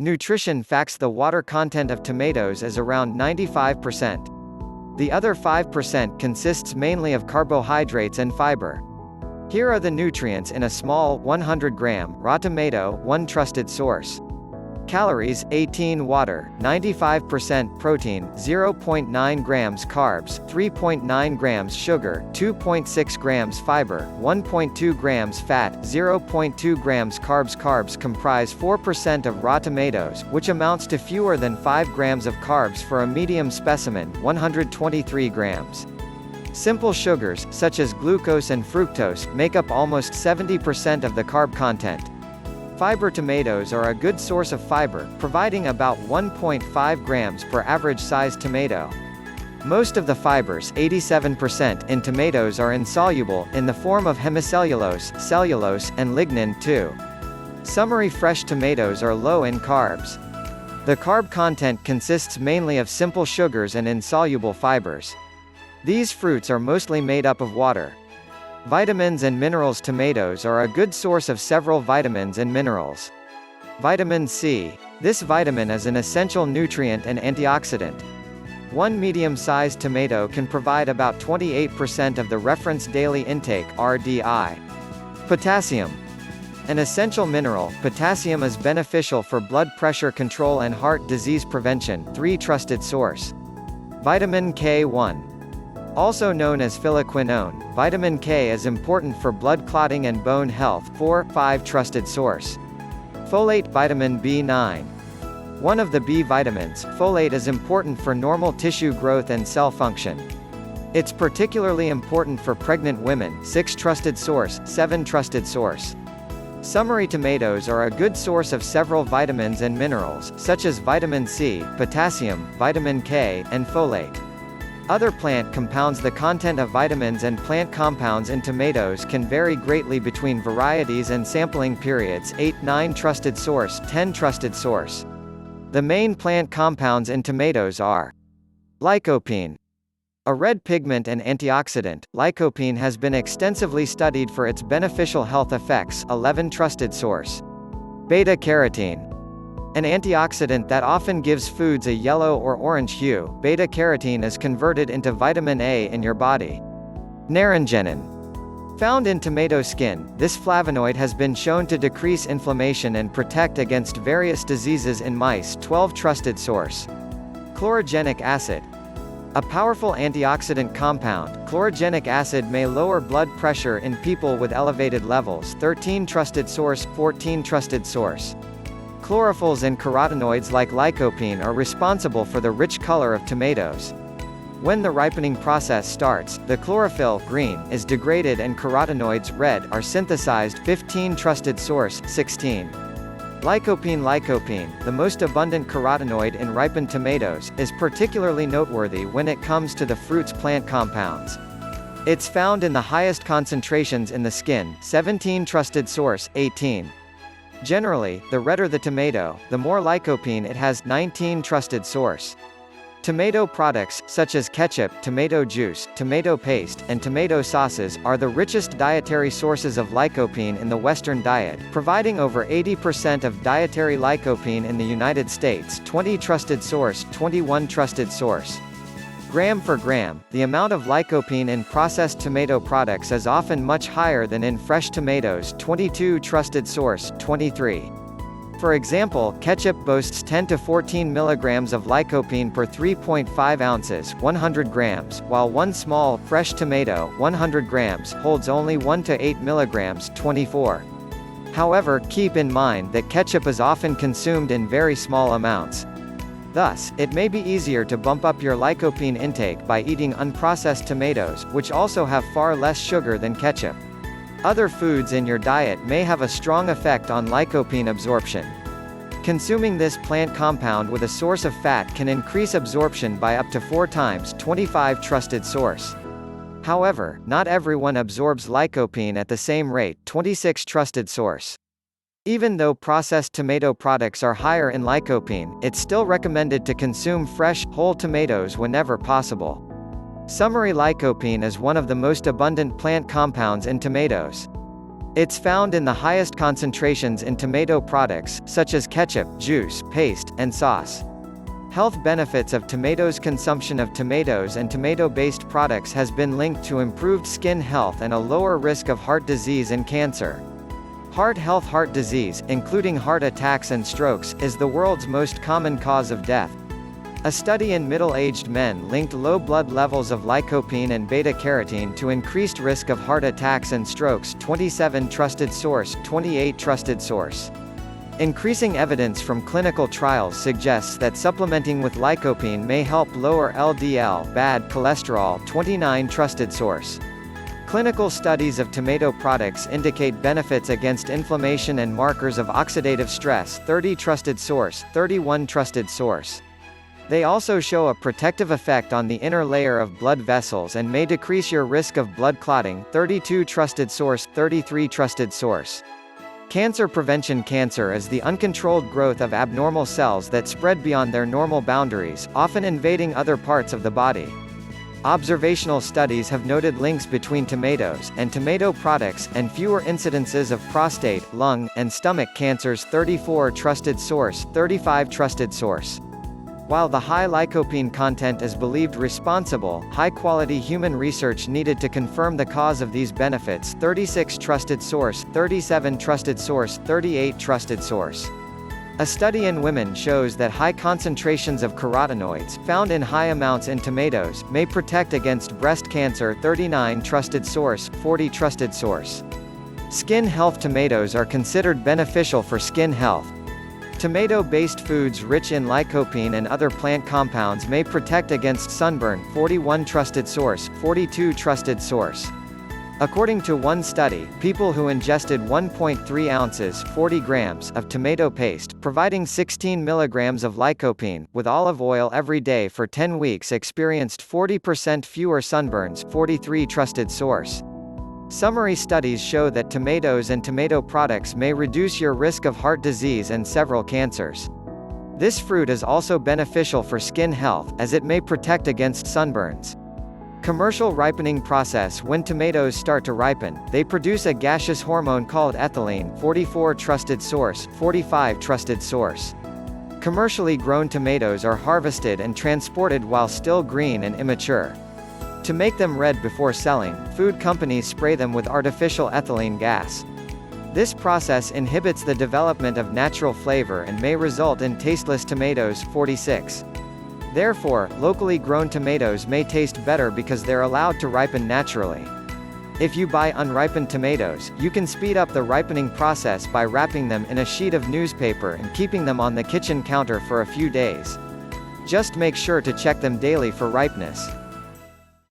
Nutrition facts: the water content of tomatoes is around 95%. The other 5% consists mainly of carbohydrates and fiber. Here are the nutrients in a small, 100-gram, raw tomato, one trusted source. Calories: 18 water, 95% protein, 0.9 grams carbs, 3.9 grams sugar, 2.6 grams fiber, 1.2 grams fat, 0.2 grams carbs. Carbs comprise 4% of raw tomatoes, which amounts to fewer than 5 grams of carbs for a medium specimen, 123 grams. Simple sugars, such as glucose and fructose, make up almost 70% of the carb content. Fiber: tomatoes are a good source of fiber, providing about 1.5 grams per average-sized tomato. Most of the fibers, 87%, in tomatoes are insoluble, in the form of hemicellulose, cellulose, and lignin too. Summary: fresh tomatoes are low in carbs. The carb content consists mainly of simple sugars and insoluble fibers. These fruits are mostly made up of water. Vitamins and minerals: tomatoes are a good source of several vitamins and minerals. Vitamin C. This vitamin is an essential nutrient and antioxidant. One medium-sized tomato can provide about 28% of the reference daily intake (RDI). Potassium. An essential mineral, potassium is beneficial for blood pressure control and heart disease prevention. 3 trusted source. Vitamin K1. Also known as phylloquinone, vitamin K is important for blood clotting and bone health. 4-5 trusted source. Folate. Vitamin B9. One of the B vitamins, folate is important for normal tissue growth and cell function. It's particularly important for pregnant women. 6 trusted source. 7 trusted source. Summary: tomatoes are a good source of several vitamins and minerals, such as vitamin C, potassium, vitamin K, and folate. Other plant compounds. The content of vitamins and plant compounds in tomatoes can vary greatly between varieties and sampling periods. 8-9 trusted source. 10 trusted source. The main plant compounds in tomatoes are lycopene. A red pigment and antioxidant, lycopene has been extensively studied for its beneficial health effects. 11 trusted source. Beta-carotene. An antioxidant that often gives foods a yellow or orange hue. Beta-carotene is converted into vitamin A in your body. Naringenin. Found in tomato skin, this flavonoid has been shown to decrease inflammation and protect against various diseases in mice. 12 trusted source. Chlorogenic acid. A powerful antioxidant compound, chlorogenic acid may lower blood pressure in people with elevated levels. 13 trusted source. 14 trusted source. Chlorophylls and carotenoids like lycopene are responsible for the rich color of tomatoes. When the ripening process starts, the chlorophyll, green, is degraded and carotenoids, red, are synthesized. 15 trusted source. 16. Lycopene. Lycopene, the most abundant carotenoid in ripened tomatoes, is particularly noteworthy when it comes to the fruit's plant compounds. It's found in the highest concentrations in the skin. 17 trusted source. 18. Generally, the redder the tomato, the more lycopene it has. 19 trusted source. Tomato products, such as ketchup, tomato juice, tomato paste, and tomato sauces, are the richest dietary sources of lycopene in the Western diet, providing over 80% of dietary lycopene in the United States. 20 trusted source. 21 trusted source. Gram for gram, the amount of lycopene in processed tomato products is often much higher than in fresh tomatoes. 22 trusted source. 23. For example, ketchup boasts 10 to 14 milligrams of lycopene per 3.5 ounces, 100 grams, while one small, fresh tomato, 100 grams, holds only 1 to 8 milligrams, 24. However, keep in mind that ketchup is often consumed in very small amounts. Thus, it may be easier to bump up your lycopene intake by eating unprocessed tomatoes, which also have far less sugar than ketchup. Other foods in your diet may have a strong effect on lycopene absorption. Consuming this plant compound with a source of fat can increase absorption by up to 4 times. 25 trusted source. However, not everyone absorbs lycopene at the same rate. 26 trusted source. Even though processed tomato products are higher in lycopene, it's still recommended to consume fresh, whole tomatoes whenever possible. Summary: lycopene is one of the most abundant plant compounds in tomatoes. It's found in the highest concentrations in tomato products, such as ketchup, juice, paste, and sauce. Health benefits of tomatoes. Consumption of tomatoes and tomato-based products has been linked to improved skin health and a lower risk of heart disease and cancer. Heart health. Heart disease, including heart attacks and strokes, is the world's most common cause of death. A study in middle-aged men linked low blood levels of lycopene and beta-carotene to increased risk of heart attacks and strokes. 27 Trusted source, 28 Trusted source. Increasing evidence from clinical trials suggests that supplementing with lycopene may help lower LDL bad cholesterol. 29 Trusted source. Clinical studies of tomato products indicate benefits against inflammation and markers of oxidative stress. 30 Trusted source, 31 Trusted source. They also show a protective effect on the inner layer of blood vessels and may decrease your risk of blood clotting. 32 Trusted source, 33 Trusted source. Cancer prevention. Cancer is the uncontrolled growth of abnormal cells that spread beyond their normal boundaries, often invading other parts of the body. Observational studies have noted links between tomatoes and tomato products, and fewer incidences of prostate, lung, and stomach cancers. 34 Trusted source, 35 Trusted source. While the high lycopene content is believed responsible, high-quality human research needed to confirm the cause of these benefits. 36 Trusted source, 37 Trusted source, 38 Trusted source. A study in women shows that high concentrations of carotenoids, found in high amounts in tomatoes, may protect against breast cancer. 39 Trusted source, 40 Trusted source. Skin health. Tomatoes are considered beneficial for skin health. Tomato-based foods rich in lycopene and other plant compounds may protect against sunburn. 41 Trusted source, 42 Trusted source. According to one study, people who ingested 1.3 ounces 40 grams of tomato paste, providing 16 milligrams of lycopene, with olive oil every day for 10 weeks experienced 40% fewer sunburns. 43 Trusted source. Summary studies show that tomatoes and tomato products may reduce your risk of heart disease and several cancers. This fruit is also beneficial for skin health, as it may protect against sunburns. Commercial ripening process. When tomatoes start to ripen, they produce a gaseous hormone called ethylene. 44 Trusted source, 45 Trusted source. Commercially grown tomatoes are harvested and transported while still green and immature. To make them red before selling, food companies spray them with artificial ethylene gas. This process inhibits the development of natural flavor and may result in tasteless tomatoes. 46. Therefore, locally grown tomatoes may taste better because they're allowed to ripen naturally. If you buy unripened tomatoes, you can speed up the ripening process by wrapping them in a sheet of newspaper and keeping them on the kitchen counter for a few days. Just make sure to check them daily for ripeness.